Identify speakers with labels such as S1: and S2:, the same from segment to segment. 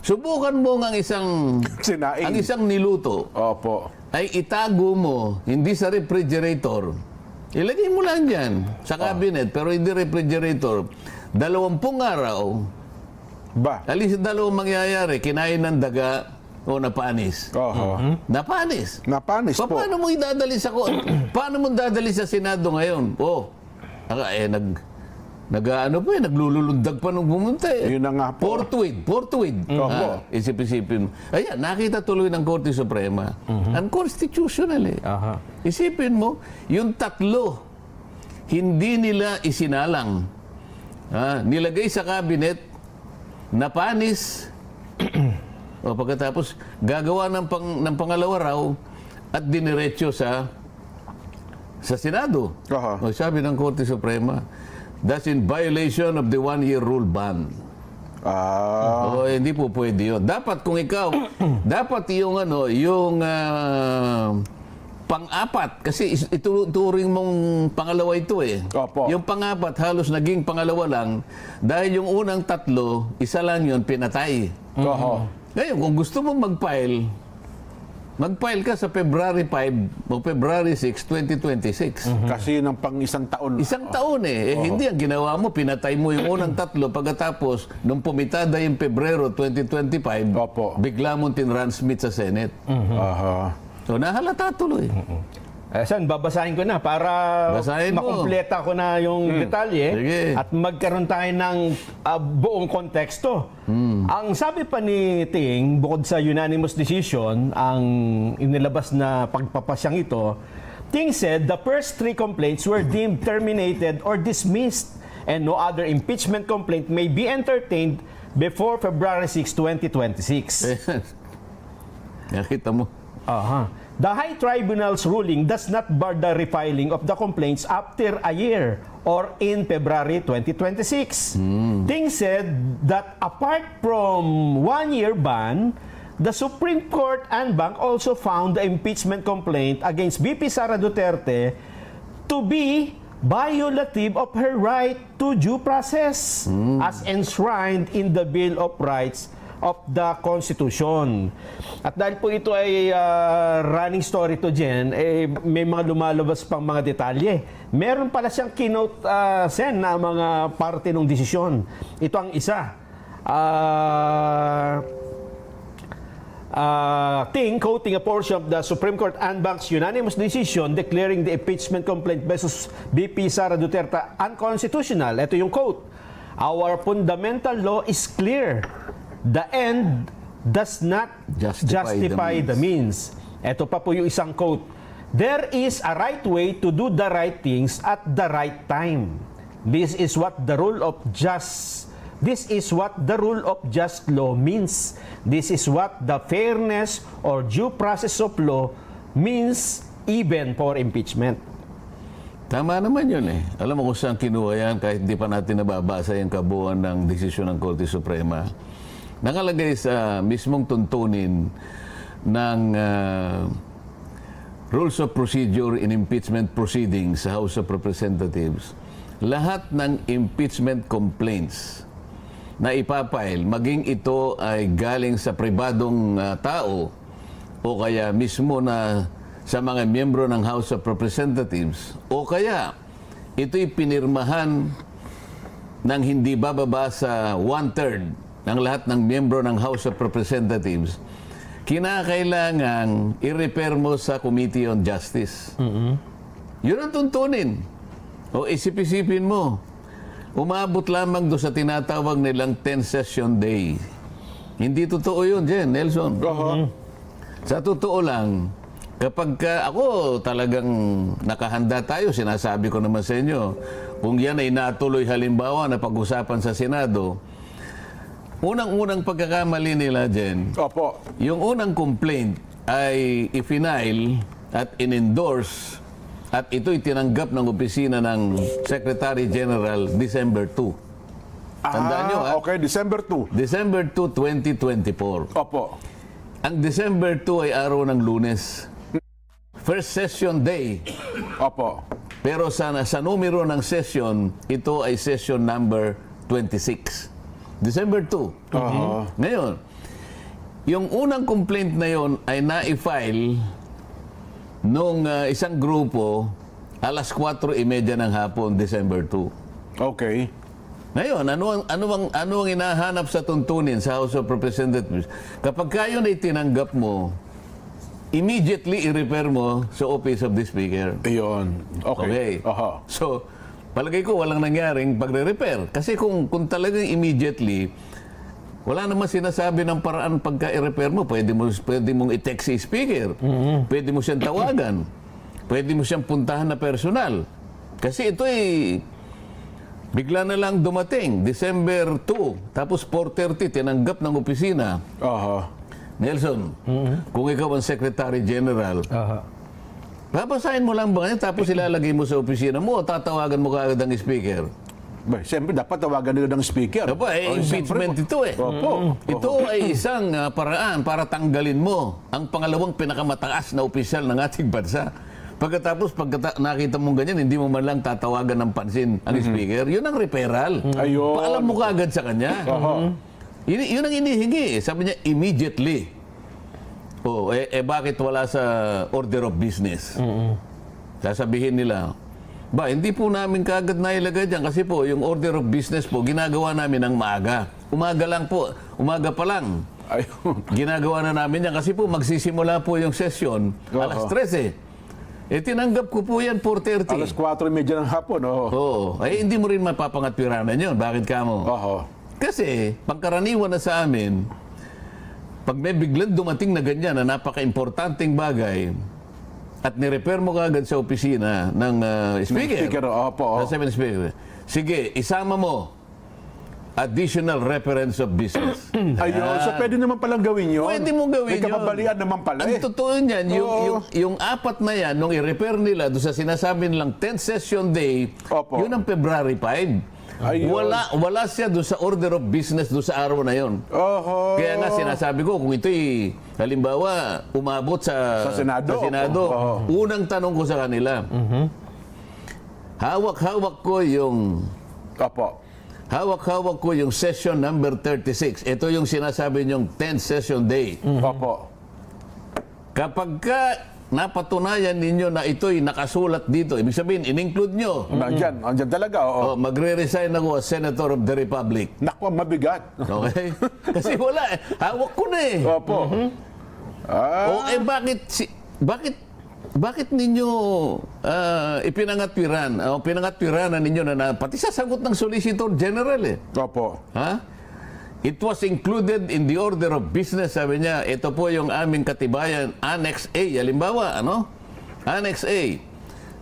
S1: Subukan mo ang
S2: Sinaing.
S1: ang isang niluto
S2: Opo.
S1: ay itago mo, hindi sa refrigerator. Ilagay mo lang dyan sa cabinet, pero hindi refrigerator. 20 araw,
S2: Ba?
S1: alis 2 mangyayari, kinain ng daga o napanis. Napanis.
S2: Napanis po.
S1: Paano mo idadali sa paano mo dadali sa Senado ngayon? Naglululundag pa nung pumunta eh.
S2: Yun na nga po.
S1: Forthwith. Isip-isipin mo. Ayan, nakita tuloy ng Korte Suprema. Unconstitutional eh. Isipin mo, yung 3, hindi nila isinalang. Nilagay sa cabinet, napanis, o pagkatapos gagawa ng pangalawa raw at diniretso sa Senado. O sabi ng Korte Suprema, that's in violation of the 1-year rule ban. Hindi po pwede yun. Dapat kung ikaw, dapat yung pang-apat, kasi ituring mong pangalawa ito eh. Yung pang-apat halos naging pangalawa lang dahil yung unang 3, isa lang yun, pinatay. Ngayon, kung gusto mong mag-file ka sa February 5 o February 6, 2026.
S2: Kasi ng pang isang taon.
S1: Isang taon eh. Hindi ang ginawa mo, pinatay mo yung unang 3, pagkatapos, nung pumitada yung Pebrero 2025, bigla mong tinransmit sa Senate. So, nahalata tuloy.
S3: Sen, babasahin ko na para makumpleta ko na yung detalye.
S1: Sige.
S3: At magkaroon tayo ng buong konteksto. Ang sabi pa ni Ting, bukod sa unanimous decision, ang inilabas na pagpapasyang ito, Ting said the first 3 complaints were deemed terminated or dismissed and no other impeachment complaint may be entertained before February 6, 2026.
S1: Nakita mo.
S3: The High Tribunal's ruling does not bar the refiling of the complaints after a year or in February 2026. Ting said that apart from 1-year ban, the Supreme Court en banc also found the impeachment complaint against VP Sara Duterte to be violative of her right to due process as enshrined in the Bill of Rights of the Constitution. At dahil po ito ay running story to Jen, may mga lumalabas pang mga detalye. Meron pala siyang keynote Sen na mga parte ng desisyon. Ito ang isa. Ting quoting a portion of the Supreme Court en banc's unanimous decision declaring the impeachment complaint versus VP Sara Duterte unconstitutional. Ito yung quote. Our fundamental law is clear. The end does not justify the means. Ito pa po yung isang quote. There is a right way to do the right things at the right time. This is what the rule of just law means. This is what the fairness or due process of law means even for impeachment.
S1: Tama naman yun eh. Alam mo kung saan kinuha yan kahit di pa natin nababasa yung kabuuan ng desisyon ng Korte Suprema. Nakalagay sa mismong tuntunin ng Rules of Procedure in Impeachment Proceedings sa House of Representatives, lahat ng impeachment complaints na ipapile, maging ito ay galing sa pribadong tao o kaya mismo na sa mga miyembro ng House of Representatives o kaya ito'y pinirmahan ng hindi bababa sa 1/3 ng lahat ng miyembro ng House of Representatives, kinakailangan i-refer mo sa Committee on Justice. Yun ang tuntunin. O isip-isipin mo, umabot lamang doon sa tinatawag nilang 10-session day. Hindi totoo yun, Jen, Nelson. Sa totoo lang, kapag ako talagang nakahanda tayo, sinasabi ko naman sa inyo, kung yan ay natuloy halimbawa na pag-usapan sa Senado, unang-unang pagkakamali nila, Jen, yung unang complaint ay i-file at in-endorse at ito'y tinanggap ng opisina ng Secretary General December 2. Tandaan nyo, ha?
S2: Okay, December 2.
S1: December 2, 2024. Ang December 2 ay araw ng Lunes. First session day. Pero sa numero ng session, ito ay session number 26. December 2. Ngayon, yung unang complaint na yon ay na-file nung isang grupo alas 4:30 ng hapon, December 2.
S2: Okay.
S1: Ngayon, ano ang hinahanap sa tuntunin sa House of Representatives? Kapag kayo na itinanggap mo, immediately i-refer mo sa Office of the Speaker.
S2: Ayun. Okay. Aha.
S1: So, palagay ko walang nangyaring pagre-repair. Kasi kung talagang immediately, wala naman sinasabi ng paraan pagka i-repair mo. Pwede mong i-text si Speaker. Pwede mo siyang tawagan. Pwede mo siyang puntahan na personal. Kasi ito bigla na lang dumating. December 2. Tapos 4:30, tinanggap ng opisina.
S2: Aha.
S1: Nelson, kung ikaw ang Secretary General, babasahin mo lang ba yan, tapos ilalagay mo sa opisina mo o tatawagan mo kaagad ang Speaker?
S2: Siyempre, dapat tawagan nila ng speaker.
S1: Opo, impeachment ito eh.
S2: Opo.
S1: Ito ay isang paraan para tanggalin mo ang pangalawang pinakamataas na opisyal ng ating bansa. Pagkatapos, nakita mong ganyan, hindi mo man lang tatawagan ng pansin ang speaker, yun ang referral.
S2: Ayun.
S1: Paalam mo kaagad sa kanya. Yun ang inihingi. Sabi niya, immediately. Bakit wala sa order of business? Sasabihin nila, hindi po namin kaagad nailagay dyan kasi po yung order of business po, ginagawa namin ng maaga. Umaga lang po. Umaga pa lang.
S2: Ayun.
S1: Ginagawa na namin yan kasi po magsisimula po yung session alas 13. Tinanggap ko po yan 4:30.
S2: Alas 4:30 ng hapon.
S1: Hindi mo rin mapapangatwiranan yun. Bakit ka mo? Kasi, pangkaraniwan na sa amin, pag may biglang dumating na ganyan na napaka-importanting bagay, at nirepair mo kaagad sa opisina ng speaker. Sabi ng speaker, sige, isama mo additional reference of business.
S2: Ayun, so pwede naman palang gawin yun.
S1: Pwede mo gawin yun.
S2: May kababalian naman pala
S1: Ang totoo niyan, yung apat na yan, nung i-repair nila doon sa sinasabi nilang 10th session day, yun ang February 5. Wala siya doon sa order of business doon sa araw na yon. Kaya nga sinasabi ko, kung ito'y halimbawa umabot sa Senado, unang tanong ko sa kanila, hawak-hawak ko yung session number 36. Ito yung sinasabi niyong 10th session day. Kapag napatunayan ninyo na ito'y nakasulat dito, ibig sabihin, in-include nyo.
S2: Andyan talaga,
S1: magre-resign ako as Senator of the Republic.
S2: Naku, mabigat.
S1: Okay? Kasi wala hawak ko na eh. Bakit ninyo pinangatwiran ninyo na pati sasagot ng Solicitor General eh. It was included in the order of business, sabi niya. Ito po yung aming katibayan, Annex A. Halimbawa, Annex A,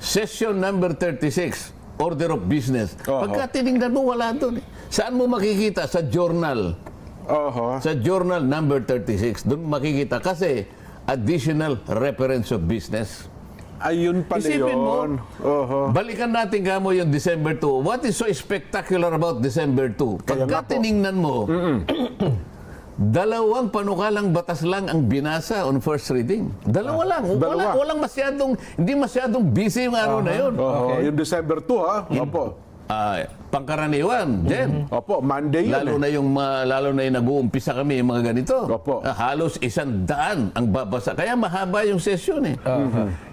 S1: Session number 36, Order of Business. Pagka tinignan mo, wala doon. Saan mo makikita? Sa journal. Sa journal number 36. Doon makikita kasi additional reference of business.
S2: Ayun pala
S1: Isipin
S2: yun.
S1: Balikan natin mo yung December 2. What is so spectacular about December 2? Pagka tiningnan mo, dalawang panukalang batas lang ang binasa on first reading. Dalawa lang. Walang hindi masyadong busy yung araw na yun.
S2: Yung December 2, ha?
S1: Pangkaraniwan, Jen.
S2: Monday yun.
S1: Lalo na yung nag-uumpisa kami yung mga ganito. Halos 100 ang babasa. Kaya mahaba yung session eh.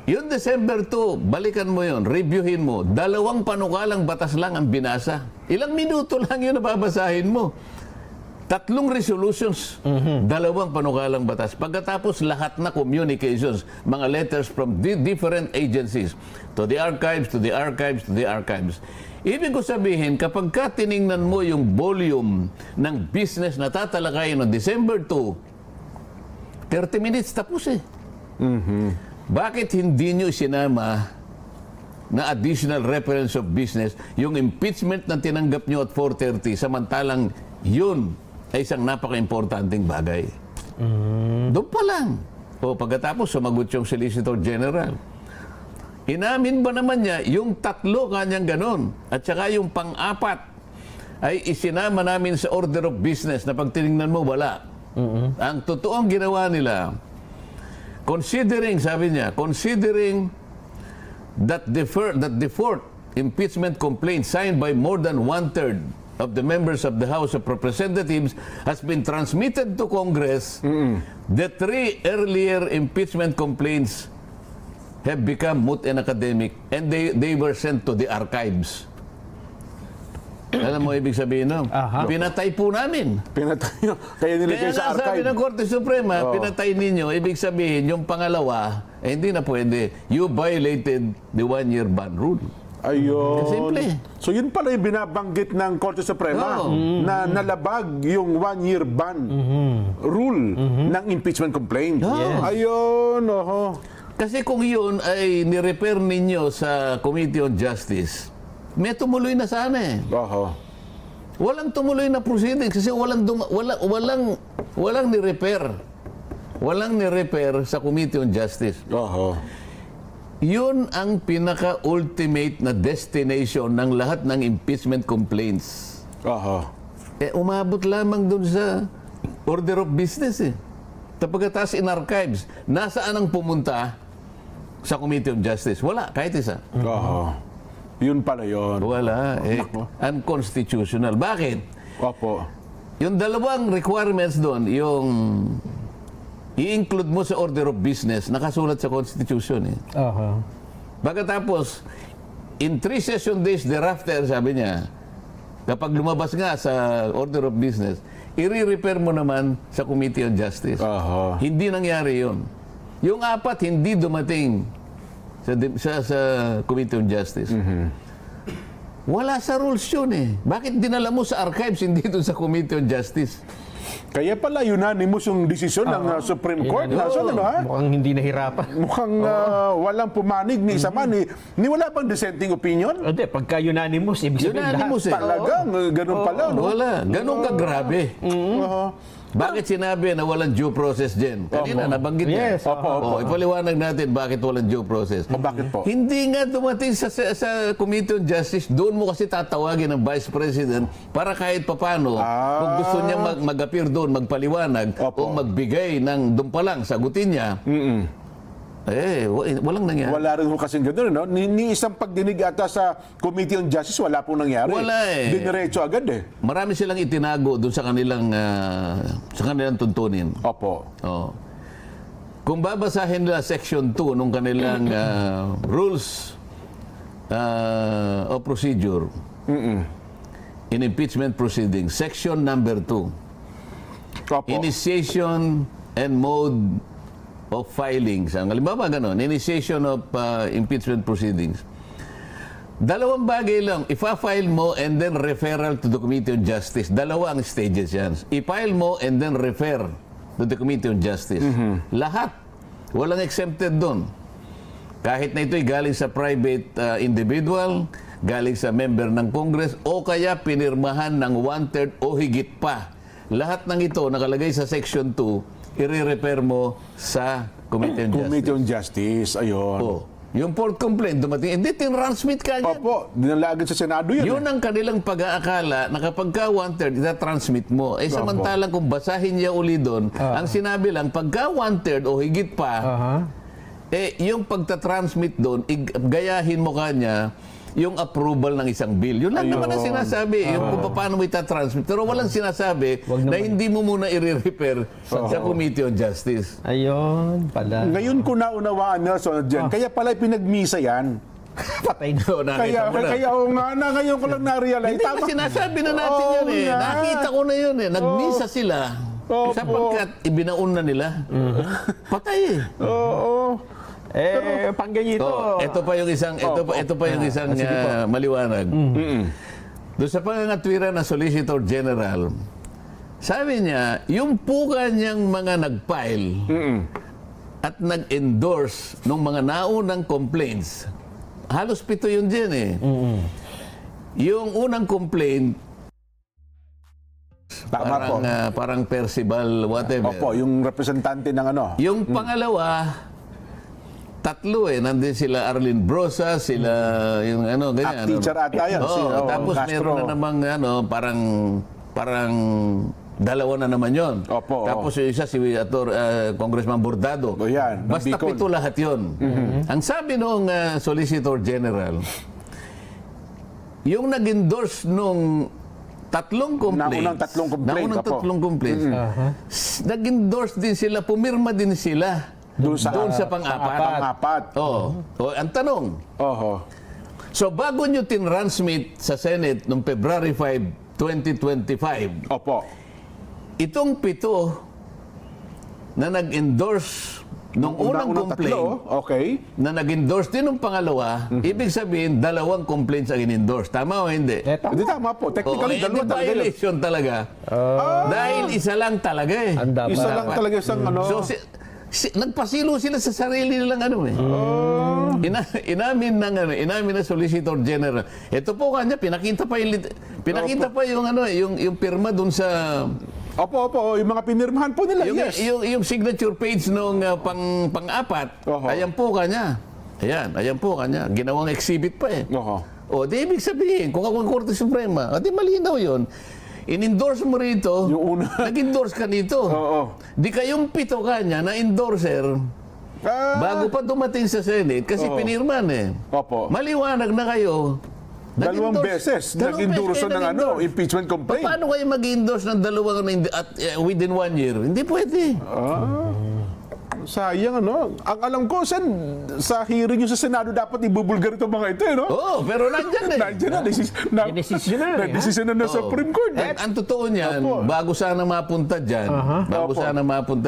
S1: Yung December 2, balikan mo yun, reviewin mo. Dalawang panukalang batas lang ang binasa. Ilang minuto lang yun na babasahin mo. 3 resolutions, 2 panukalang batas. Pagkatapos lahat na communications, mga letters from different agencies, to the archives, to the archives, to the archives. Ibig ko sabihin, kapag tiningnan mo yung volume ng business na tatalakayin no December 2, 30 minutes tapos eh. Bakit hindi nyo isinama na additional reference of business yung impeachment na tinanggap nyo at 4:30 samantalang yun ay isang napaka-importanting bagay? Doon pa lang. Pagkatapos sumagot yung Solicitor General. Inamin ba naman niya yung 3 kanyang ganon at saka yung pang-4 ay isinama namin sa order of business na pag tinignan mo wala. Ang totoong ginawa nila, considering that the fourth impeachment complaint signed by more than 1/3 of the members of the House of Representatives has been transmitted to Congress, the 3 earlier impeachment complaints have become moot and academic, and they were sent to the archives. Alam mo ibig sabihin no?
S3: Aha.
S1: Pinatay po namin.
S2: Pinatay nyo. Kaya nilagay
S1: Kaya
S2: sa
S1: nga sabi
S2: archive.
S1: ng Korte Suprema, pinatay ninyo, ibig sabihin, yung pangalawa, hindi na pwede. You violated the 1-year ban rule.
S2: Ayun.
S1: Simple.
S2: So yun pala yung binabanggit ng Korte Suprema
S1: Oo.
S2: na nalabag yung 1-year ban rule ng impeachment complaint.
S1: Yes.
S2: Ayun. Oho.
S1: Kasi kung yun ay nirepair ninyo sa Committee on Justice, may tumuloy na sana eh.
S2: Oho.
S1: Walang tumuloy na proceedings kasi walang ni-repair. Walang ni-repair sa Committee on Justice.
S2: Oho.
S1: Yun ang pinaka-ultimate na destination ng lahat ng impeachment complaints.
S2: Oho.
S1: Umabot lamang dun sa order of business eh. Pagkatapos in archives, nasaan ang pumunta sa Committee on Justice? Wala, kahit isa.
S2: Oho. Yun pala yun.
S1: Wala. Unconstitutional. Bakit?
S2: Opo.
S1: Yung dalawang requirements doon, yung i-include mo sa order of business, nakasulat sa Constitution eh.
S3: Aha.
S1: Pagkatapos, in 3 session days thereafter, sabi niya, kapag lumabas nga sa order of business, i-repair mo naman sa Committee on Justice.
S2: Oho.
S1: Hindi nangyari yun. Yung 4, hindi dumating sa Committee on Justice. Wala sa rules yun eh. Bakit dinala mo sa archives, hindi doon sa Committee on Justice?
S2: Kaya pala unanimous yung desisyon ng Supreme Court. So, ano, ha?
S3: Mukhang hindi nahirapan.
S2: Mukhang walang pumanig ni isa man. Ni wala bang dissenting opinion?
S3: Hindi, pagka unanimous, ibig sabihin
S1: Unanimous
S3: lahat.
S1: eh.
S2: Talagang, ganun pala. No?
S1: Wala. Ganun ka grabe.
S2: Oho.
S1: Bakit sinabi na walang due process dyan? Kanina, nabanggit niya.
S3: Yes.
S2: Opo.
S1: Ipaliwanag natin bakit walang due process.
S2: Bakit po?
S1: Hindi nga dumating sa Committee on Justice, doon mo kasi tatawagin ng Vice President para kahit papano, kung gusto niya mag-appear doon, magpaliwanag,
S2: Opo.
S1: o magbigay ng doon pa lang, sagutin niya, walang nangyari.
S2: Wala rin ho kasing gano'n, no? Ni isang pagdinig ata sa Committee on Justice, wala pong nangyari.
S1: Wala eh.
S2: Diniretso agad eh.
S1: Marami silang itinago doon sa kanilang tuntunin.
S2: Opo.
S1: Oh. Kung babasahin nila Section 2 nung kanilang Rules of Procedure in Impeachment Proceedings, Section number 2,
S2: Opo.
S1: Initiation and Mode of Filings. Ang halimbawa ganun, Initiation of Impeachment Proceedings. Dalawang bagay lang, ipa-file mo and then referral to the Committee on Justice. Dalawa ang stages yan. I-file mo and then refer to the Committee on Justice. Lahat. Walang exempted doon. Kahit na ito'y galing sa private individual, galing sa member ng Congress, o kaya pinirmahan ng 1/3 o higit pa. Lahat ng ito nakalagay sa Section 2, i-repair mo sa Committee on Justice.
S2: Committee on Justice, ayun.
S1: Oh. Yung port complaint dumating, hindi, tinransmit ka niya.
S2: Opo, dinala agad sa Senado yun.
S1: Yun ang kanilang pag-aakala na kapag ka 1/3, ita-transmit mo. Samantalang kung basahin niya uli doon, ang sinabi lang, pagka 1/3 o higit pa, yung pagta-transmit doon, gayahin mo kanya yung approval ng isang bill. Yun lang naman ang sinasabi, yung kung paano mo ita-transmit. Pero walang sinasabi na hindi mo muna i-repair sa Committee on Justice.
S3: Ayun pala.
S2: Ngayon ko naunawaan, Nelson, dyan. Kaya pala pinagmisa yan.
S3: Patay na.
S1: So, nakita mo na.
S2: Kaya oo nga na, ngayon ko lang na-realize.
S1: Hindi ba sinasabi na natin yun eh.
S2: nga.
S1: Nakita ko na yun eh. Nagmisa sila.
S2: Opo.
S1: Sapagkat ibinaon na nila. Patay eh.
S2: Oo.
S3: Pag ganito.
S1: Ito pa yung isang maliwanag. Doon sa pangangatwiran ng Solicitor General, sabi niya, yung puka niyang mga nag-file at nag-endorse ng mga naunang complaints, halos 7 yun dyan eh. Yung unang complaint,
S2: Tama po.
S1: parang Percival, whatever.
S2: Opo, yung representante ng ano.
S1: Yung pangalawa, 3 eh. Nandun sila Arlene Brosa, sila yung ano, ganyan.
S2: Teacher ata yan.
S1: Tapos
S2: Castro.
S1: meron na namang parang 2 na naman yon.
S2: Opo.
S1: Tapos yung isa si Congressman Bordado.
S2: O yan, ng
S1: Basta
S2: Bicol.
S1: 7 lahat yon. Ang sabi nung Solicitor General, yung nag-endorse nung tatlong complaints.
S2: Naunang tatlong complaint,
S1: Naunang
S2: opo.
S1: tatlong complaints. Nag-endorse din sila, pumirma din sila.
S2: Doon sa
S1: pang-apat.
S2: pang-apat.
S1: Oh. Ang tanong,
S2: Oho.
S1: so bago nyo tinransmit sa Senate noong February 5, 2025,
S2: Opo.
S1: itong 7 na nag-endorse nung unang complaint,
S2: tatlo, okay.
S1: na nag-endorse din nung pangalawa, ibig sabihin, 2 complaints ang in-endorse. Tama o hindi?
S2: Hindi tama po. Technically,
S1: Hindi
S2: dalawa talaga yun.
S1: violation talaga. Dahil isa lang talaga eh.
S3: Ang dapat.
S2: Isa lang talaga isang ano.
S1: So, nagpasilo sila sa sarili nilang ano eh. Inamin ng Solicitor General. Ito po kanya, pinakita pa yung ano eh, yung pirma dun sa
S2: Opo, yung mga pinirmahan po nila, yes.
S1: yung signature page nung pang-apat.
S2: Oho.
S1: Ayan po kanya. Ayan po kanya. Ginawang exhibit pa eh.
S2: Oho.
S1: O, di ibig sabihin, kung ako ang Korte Suprema, di malinaw yun. In-endorse mo rito,
S2: Yung una.
S1: nag-endorse ka nito.
S2: Oo.
S1: Di kayong 7 kanya na endorser, bago pa dumating sa Senate, kasi
S2: Oo.
S1: pinirman eh.
S2: Opo.
S1: Maliwanag na kayo.
S2: Dalawang
S1: nag-endorse.
S2: beses
S1: Dalawang
S2: nag-endorse
S1: beses kayo
S2: ng
S1: nag-endorse.
S2: impeachment complaint.
S1: Paano kayo mag-endorse ng dalawang within 1 year? Hindi pwede.
S2: Sayang, ano? Ang alam ko, sa hearing nyo sa Senado, dapat ibubulgar itong mga ito, no?
S1: Oo, pero nandyan eh.
S2: Nandiyan na,
S3: Dinesisyon na eh,
S2: desisyon na ng Supreme Court.
S1: Ang totoo niyan,
S2: Opo.
S1: bago sana mapunta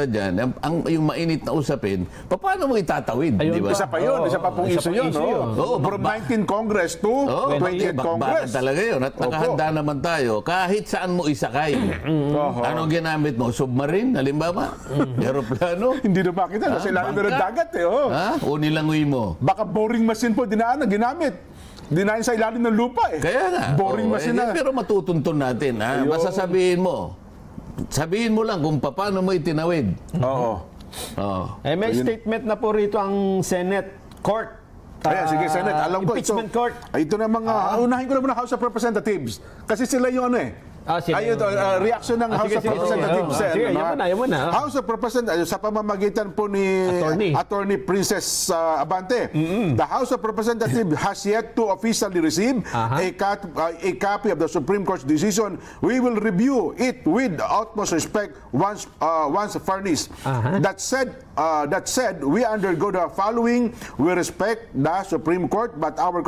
S1: dyan, yung mainit na usapin, paano mo itatawid, di ba?
S2: Isa pa yun, isa pa pong issue yun, no?
S1: Oo,
S2: From 19th Congress to 20th Congress.
S1: Talaga yun. At nakahanda naman tayo, kahit saan mo isakay.
S2: Oho.
S1: Anong ginamit mo? Submarine, halimbawa? Aeroplano?
S2: Hindi na makita, kasi lalim na ng
S1: bangka?
S2: dagat, eh, oh.
S1: Ha? O nilangoy mo?
S2: Baka boring machine po ginamit. Dinahin sa ilalim ng lupa, eh.
S1: Kaya nga.
S2: Boring machine na.
S1: Pero matutuntun natin. Ha?
S2: Ayun.
S1: Basta sabihin mo lang kung paano mo itinawid.
S2: Oo.
S1: Oh.
S3: May statement na po rito ang Senate Court.
S2: Ayan, sige, Senate. Alam ko
S3: Impeachment
S2: ito.
S3: Court.
S2: Ito na mga, unahin ko na muna House of Representatives. Kasi sila yung ano eh.
S3: Sila
S2: Ayun, reaction ng House
S3: sige,
S2: of Representatives.
S3: sige, yan muna.
S2: House of Representatives, sa pamamagitan po ni Attorney Princess Abante, the House of Representatives has yet to officially receive a copy of the Supreme Court's decision. We will review it with utmost respect once furnished. That said, we undergo the following. We respect the Supreme Court, but our